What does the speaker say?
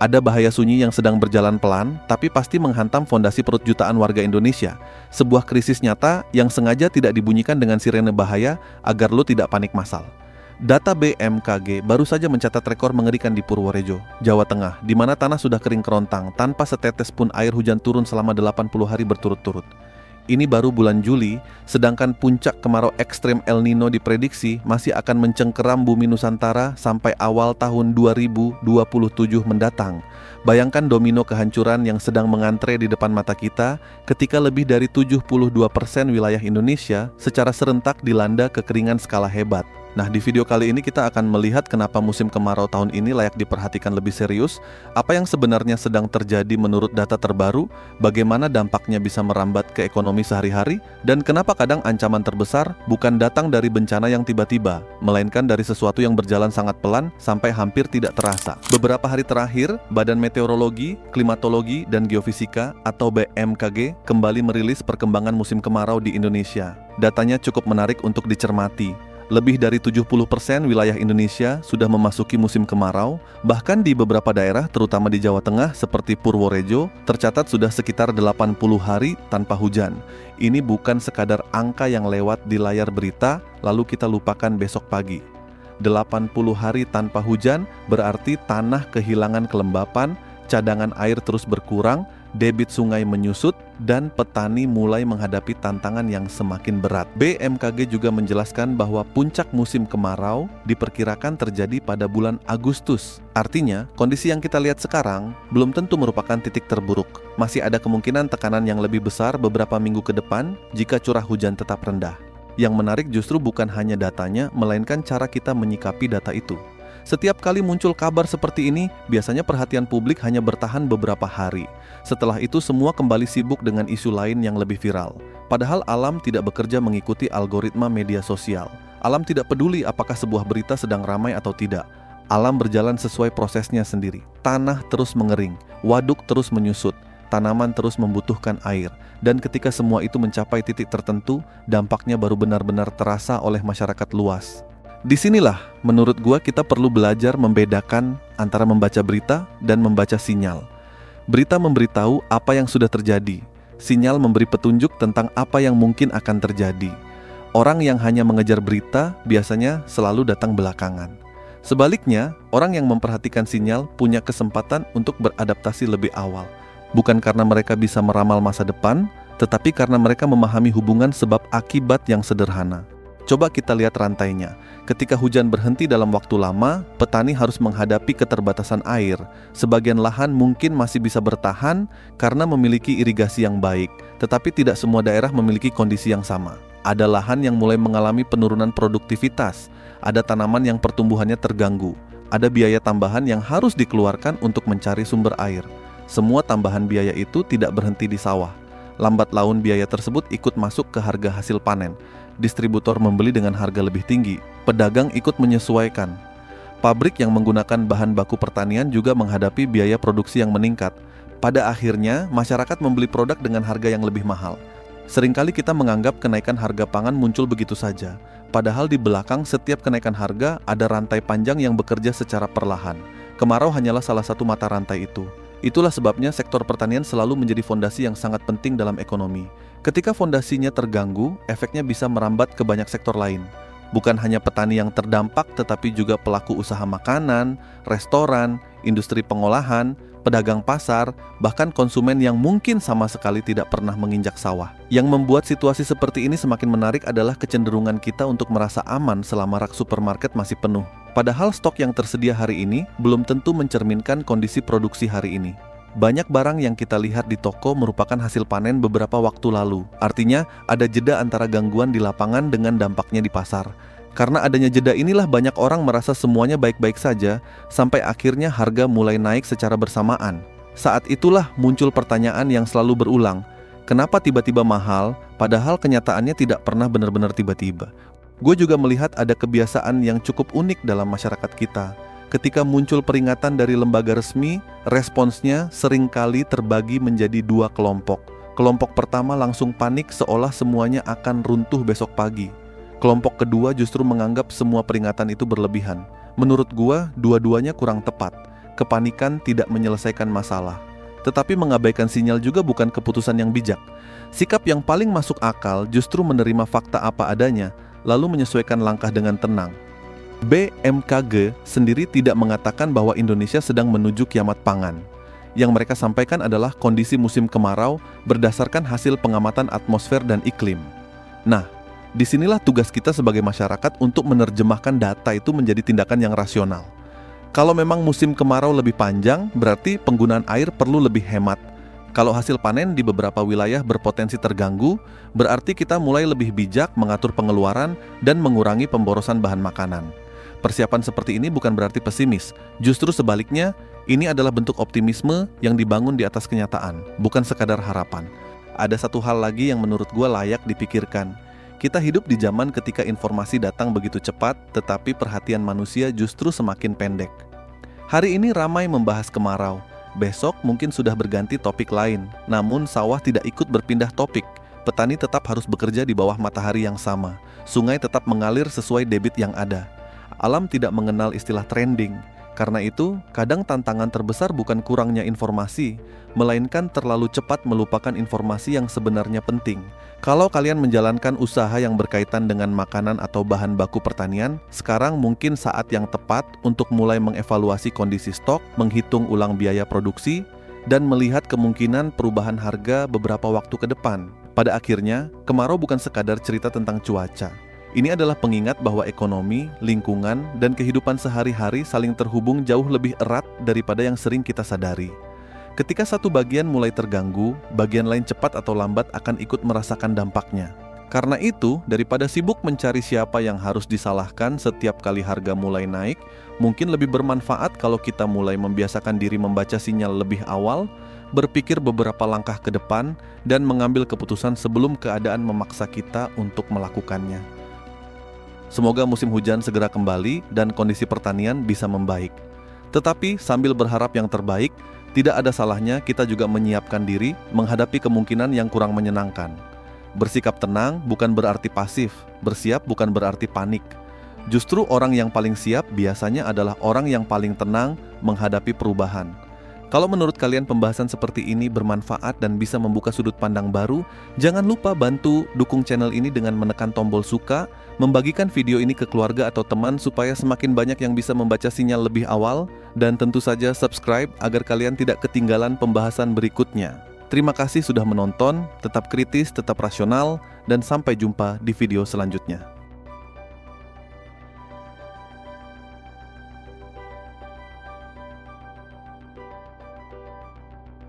Ada bahaya sunyi yang sedang berjalan pelan, tapi pasti menghantam fondasi perut jutaan warga Indonesia. Sebuah krisis nyata yang sengaja tidak dibunyikan dengan sirene bahaya agar lo tidak panik massal. Data BMKG baru saja mencatat rekor mengerikan di Purworejo, Jawa Tengah, di mana tanah sudah kering kerontang tanpa setetes pun air hujan turun selama 80 hari berturut-turut. Ini baru bulan Juli, sedangkan puncak kemarau ekstrem El Nino diprediksi masih akan mencengkeram bumi Nusantara sampai awal tahun 2027 mendatang. Bayangkan domino kehancuran yang sedang mengantre di depan mata kita ketika lebih dari 72% wilayah Indonesia secara serentak dilanda kekeringan skala hebat. Nah, di video kali ini kita akan melihat kenapa musim kemarau tahun ini layak diperhatikan lebih serius, apa yang sebenarnya sedang terjadi menurut data terbaru, bagaimana dampaknya bisa merambat ke ekonomi sehari-hari, dan kenapa kadang ancaman terbesar bukan datang dari bencana yang tiba-tiba, melainkan dari sesuatu yang berjalan sangat pelan sampai hampir tidak terasa. Beberapa hari terakhir, Badan Meteorologi, Klimatologi, dan Geofisika atau BMKG kembali merilis perkembangan musim kemarau di Indonesia. Datanya cukup menarik untuk dicermati. Lebih dari 70% wilayah Indonesia sudah memasuki musim kemarau, bahkan di beberapa daerah terutama di Jawa Tengah seperti Purworejo tercatat sudah sekitar 80 hari tanpa hujan. Ini bukan sekadar angka yang lewat di layar berita lalu kita lupakan besok pagi. 80 hari tanpa hujan berarti tanah kehilangan kelembapan, cadangan air terus berkurang, debit sungai menyusut, dan petani mulai menghadapi tantangan yang semakin berat. BMKG juga menjelaskan bahwa puncak musim kemarau diperkirakan terjadi pada bulan Agustus. Artinya, kondisi yang kita lihat sekarang belum tentu merupakan titik terburuk. Masih ada kemungkinan tekanan yang lebih besar beberapa minggu ke depan jika curah hujan tetap rendah. Yang menarik justru bukan hanya datanya, melainkan cara kita menyikapi data itu. Setiap kali muncul kabar seperti ini, biasanya perhatian publik hanya bertahan beberapa hari. Setelah itu semua kembali sibuk dengan isu lain yang lebih viral. Padahal alam tidak bekerja mengikuti algoritma media sosial. Alam tidak peduli apakah sebuah berita sedang ramai atau tidak. Alam berjalan sesuai prosesnya sendiri. Tanah terus mengering, waduk terus menyusut, tanaman terus membutuhkan air. Dan ketika semua itu mencapai titik tertentu, dampaknya baru benar-benar terasa oleh masyarakat luas. Disinilah menurut gua kita perlu belajar membedakan antara membaca berita dan membaca sinyal. Berita memberitahu apa yang sudah terjadi. Sinyal memberi petunjuk tentang apa yang mungkin akan terjadi. Orang yang hanya mengejar berita biasanya selalu datang belakangan. Sebaliknya, orang yang memperhatikan sinyal punya kesempatan untuk beradaptasi lebih awal. Bukan karena mereka bisa meramal masa depan, tetapi karena mereka memahami hubungan sebab akibat yang sederhana. Coba kita lihat rantainya. Ketika hujan berhenti dalam waktu lama, petani harus menghadapi keterbatasan air. Sebagian lahan mungkin masih bisa bertahan karena memiliki irigasi yang baik, tetapi tidak semua daerah memiliki kondisi yang sama. Ada lahan yang mulai mengalami penurunan produktivitas, ada tanaman yang pertumbuhannya terganggu, ada biaya tambahan yang harus dikeluarkan untuk mencari sumber air. Semua tambahan biaya itu tidak berhenti di sawah. Lambat laun biaya tersebut ikut masuk ke harga hasil panen. Distributor membeli dengan harga lebih tinggi, pedagang ikut menyesuaikan. Pabrik yang menggunakan bahan baku pertanian juga menghadapi biaya produksi yang meningkat. Pada akhirnya, masyarakat membeli produk dengan harga yang lebih mahal. Seringkali kita menganggap kenaikan harga pangan muncul begitu saja, padahal di belakang setiap kenaikan harga ada rantai panjang yang bekerja secara perlahan. Kemarau hanyalah salah satu mata rantai itu. Itulah sebabnya sektor pertanian selalu menjadi fondasi yang sangat penting dalam ekonomi. Ketika fondasinya terganggu, efeknya bisa merambat ke banyak sektor lain. Bukan hanya petani yang terdampak, tetapi juga pelaku usaha makanan, restoran, industri pengolahan, pedagang pasar, bahkan konsumen yang mungkin sama sekali tidak pernah menginjak sawah. Yang membuat situasi seperti ini semakin menarik adalah kecenderungan kita untuk merasa aman selama rak supermarket masih penuh. Padahal stok yang tersedia hari ini belum tentu mencerminkan kondisi produksi hari ini. Banyak barang yang kita lihat di toko merupakan hasil panen beberapa waktu lalu. Artinya, ada jeda antara gangguan di lapangan dengan dampaknya di pasar. Karena adanya jeda inilah banyak orang merasa semuanya baik-baik saja, sampai akhirnya harga mulai naik secara bersamaan. Saat itulah muncul pertanyaan yang selalu berulang. Kenapa tiba-tiba mahal, padahal kenyataannya tidak pernah benar-benar tiba-tiba? Gue juga melihat ada kebiasaan yang cukup unik dalam masyarakat kita. Ketika muncul peringatan dari lembaga resmi, responsnya seringkali terbagi menjadi dua kelompok. Kelompok pertama langsung panik seolah semuanya akan runtuh besok pagi. Kelompok kedua justru menganggap semua peringatan itu berlebihan. Menurut gua, dua-duanya kurang tepat. kepanikan tidak menyelesaikan masalah. Tetapi mengabaikan sinyal juga bukan keputusan yang bijak. Sikap yang paling masuk akal justru menerima fakta apa adanya, lalu menyesuaikan langkah dengan tenang. BMKG sendiri tidak mengatakan bahwa Indonesia sedang menuju kiamat pangan. Yang mereka sampaikan adalah kondisi musim kemarau berdasarkan hasil pengamatan atmosfer dan iklim. Nah, disinilah tugas kita sebagai masyarakat untuk menerjemahkan data itu menjadi tindakan yang rasional. Kalau memang musim kemarau lebih panjang, berarti penggunaan air perlu lebih hemat. Kalau hasil panen di beberapa wilayah berpotensi terganggu, berarti kita mulai lebih bijak mengatur pengeluaran dan mengurangi pemborosan bahan makanan. Persiapan seperti ini bukan berarti pesimis, justru sebaliknya, ini adalah bentuk optimisme yang dibangun di atas kenyataan, bukan sekadar harapan. Ada satu hal lagi yang menurut gue layak dipikirkan. Kita hidup di zaman ketika informasi datang begitu cepat, tetapi perhatian manusia justru semakin pendek. Hari ini ramai membahas kemarau, besok mungkin sudah berganti topik lain, namun sawah tidak ikut berpindah topik. Petani tetap harus bekerja di bawah matahari yang sama, sungai tetap mengalir sesuai debit yang ada. Alam tidak mengenal istilah trending. Karena itu, kadang tantangan terbesar bukan kurangnya informasi, melainkan terlalu cepat melupakan informasi yang sebenarnya penting. Kalau kalian menjalankan usaha yang berkaitan dengan makanan atau bahan baku pertanian, sekarang mungkin saat yang tepat untuk mulai mengevaluasi kondisi stok, menghitung ulang biaya produksi, dan melihat kemungkinan perubahan harga beberapa waktu ke depan. Pada akhirnya, kemarau bukan sekadar cerita tentang cuaca. Ini adalah pengingat bahwa ekonomi, lingkungan, dan kehidupan sehari-hari saling terhubung jauh lebih erat daripada yang sering kita sadari. Ketika satu bagian mulai terganggu, bagian lain cepat atau lambat akan ikut merasakan dampaknya. Karena itu, daripada sibuk mencari siapa yang harus disalahkan setiap kali harga mulai naik, mungkin lebih bermanfaat kalau kita mulai membiasakan diri membaca sinyal lebih awal, berpikir beberapa langkah ke depan, dan mengambil keputusan sebelum keadaan memaksa kita untuk melakukannya. Semoga musim hujan segera kembali dan kondisi pertanian bisa membaik. Tetapi sambil berharap yang terbaik, tidak ada salahnya kita juga menyiapkan diri menghadapi kemungkinan yang kurang menyenangkan. Bersikap tenang bukan berarti pasif, bersiap bukan berarti panik. Justru orang yang paling siap biasanya adalah orang yang paling tenang menghadapi perubahan. Kalau menurut kalian pembahasan seperti ini bermanfaat dan bisa membuka sudut pandang baru, jangan lupa bantu dukung channel ini dengan menekan tombol suka, membagikan video ini ke keluarga atau teman supaya semakin banyak yang bisa membaca sinyal lebih awal, dan tentu saja subscribe agar kalian tidak ketinggalan pembahasan berikutnya. Terima kasih sudah menonton, tetap kritis, tetap rasional, dan sampai jumpa di video selanjutnya.